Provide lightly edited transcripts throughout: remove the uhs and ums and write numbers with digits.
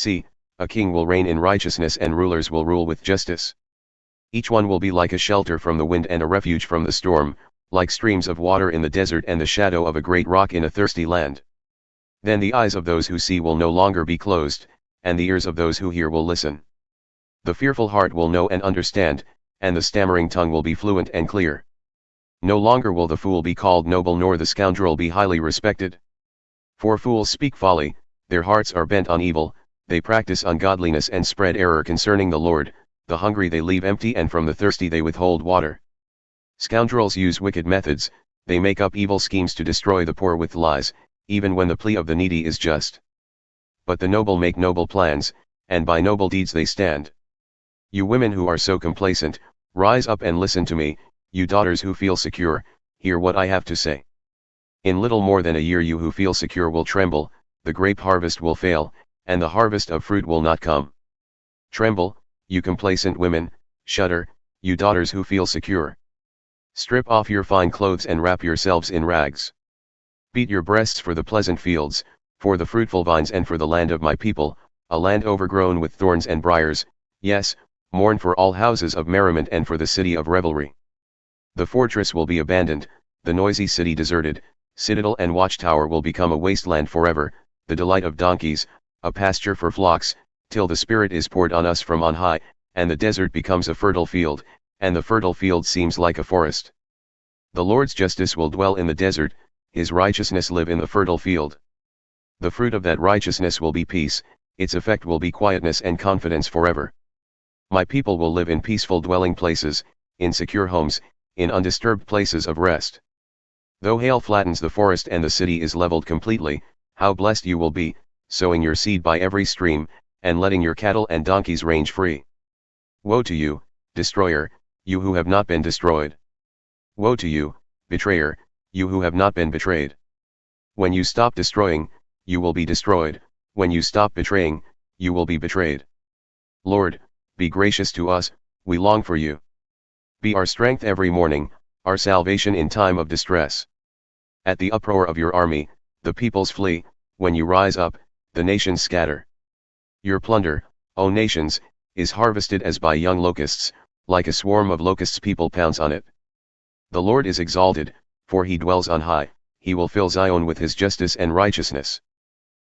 See, a king will reign in righteousness and rulers will rule with justice. Each one will be like a shelter from the wind and a refuge from the storm, like streams of water in the desert and the shadow of a great rock in a thirsty land. Then the eyes of those who see will no longer be closed, and the ears of those who hear will listen. The fearful heart will know and understand, and the stammering tongue will be fluent and clear. No longer will the fool be called noble nor the scoundrel be highly respected. For fools speak folly, their hearts are bent on evil, they practice ungodliness and spread error concerning the Lord, the hungry they leave empty and from the thirsty they withhold water. Scoundrels use wicked methods, they make up evil schemes to destroy the poor with lies, even when the plea of the needy is just. But the noble make noble plans, and by noble deeds they stand. You women who are so complacent, rise up and listen to me, you daughters who feel secure, hear what I have to say. In little more than a year you who feel secure will tremble, the grape harvest will fail, and the harvest of fruit will not come. Tremble, you complacent women, shudder, you daughters who feel secure. Strip off your fine clothes and wrap yourselves in rags. Beat your breasts for the pleasant fields, for the fruitful vines and for the land of my people, a land overgrown with thorns and briers, yes, mourn for all houses of merriment and for the city of revelry. The fortress will be abandoned, the noisy city deserted, citadel and watchtower will become a wasteland forever, the delight of donkeys, a pasture for flocks, till the Spirit is poured on us from on high, and the desert becomes a fertile field, and the fertile field seems like a forest. The Lord's justice will dwell in the desert, his righteousness live in the fertile field. The fruit of that righteousness will be peace, its effect will be quietness and confidence forever. My people will live in peaceful dwelling places, in secure homes, in undisturbed places of rest. Though hail flattens the forest and the city is leveled completely, how blessed you will be, sowing your seed by every stream, and letting your cattle and donkeys range free. Woe to you, destroyer, you who have not been destroyed. Woe to you, betrayer, you who have not been betrayed. When you stop destroying, you will be destroyed, when you stop betraying, you will be betrayed. Lord, be gracious to us, we long for you. Be our strength every morning, our salvation in time of distress. At the uproar of your army, the peoples flee, when you rise up, the nations scatter. Your plunder, O nations, is harvested as by young locusts, like a swarm of locusts people pounce on it. The Lord is exalted, for he dwells on high, he will fill Zion with his justice and righteousness.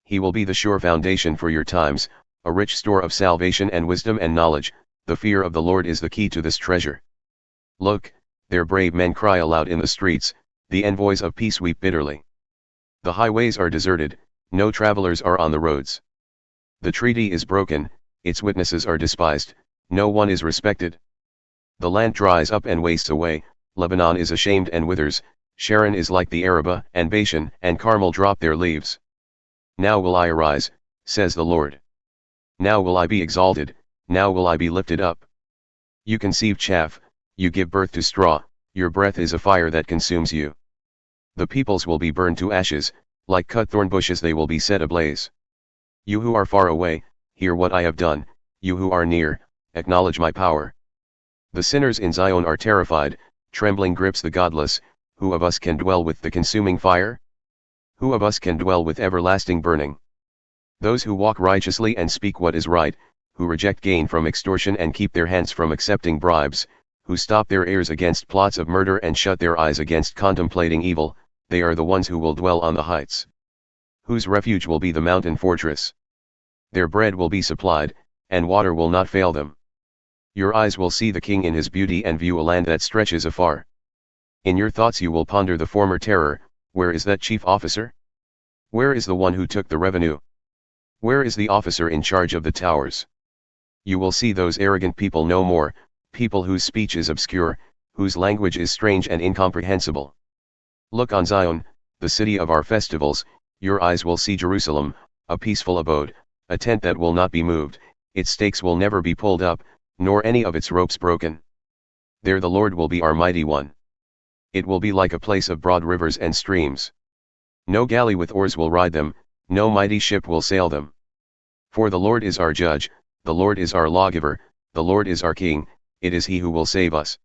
He will be the sure foundation for your times, a rich store of salvation and wisdom and knowledge, the fear of the Lord is the key to this treasure. Look, their brave men cry aloud in the streets, the envoys of peace weep bitterly. The highways are deserted, no travelers are on the roads. The treaty is broken, its witnesses are despised, no one is respected. The land dries up and wastes away, Lebanon is ashamed and withers, Sharon is like the Arabah, and Bashan and Carmel drop their leaves. Now will I arise, says the Lord. Now will I be exalted, now will I be lifted up. You conceive chaff, you give birth to straw, your breath is a fire that consumes you. The peoples will be burned to ashes, like cut thorn bushes they will be set ablaze. You who are far away, hear what I have done, you who are near, acknowledge my power. The sinners in Zion are terrified, trembling grips the godless, who of us can dwell with the consuming fire? Who of us can dwell with everlasting burning? Those who walk righteously and speak what is right, who reject gain from extortion and keep their hands from accepting bribes, who stop their ears against plots of murder and shut their eyes against contemplating evil, they are the ones who will dwell on the heights. Whose refuge will be the mountain fortress. Their bread will be supplied, and water will not fail them. Your eyes will see the king in his beauty and view a land that stretches afar. In your thoughts you will ponder the former terror, where is that chief officer? Where is the one who took the revenue? Where is the officer in charge of the towers? You will see those arrogant people no more, people whose speech is obscure, whose language is strange and incomprehensible. Look on Zion, the city of our festivals, your eyes will see Jerusalem, a peaceful abode, a tent that will not be moved, its stakes will never be pulled up, nor any of its ropes broken. There the Lord will be our mighty one. It will be like a place of broad rivers and streams. No galley with oars will ride them, no mighty ship will sail them. For the Lord is our judge, the Lord is our lawgiver, the Lord is our king, it is he who will save us.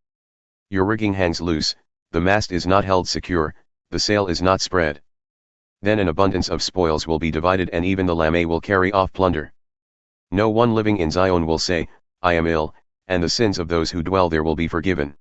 Your rigging hangs loose, the mast is not held secure, the sail is not spread. Then an abundance of spoils will be divided and even the Lamé will carry off plunder. No one living in Zion will say, I am ill, and the sins of those who dwell there will be forgiven.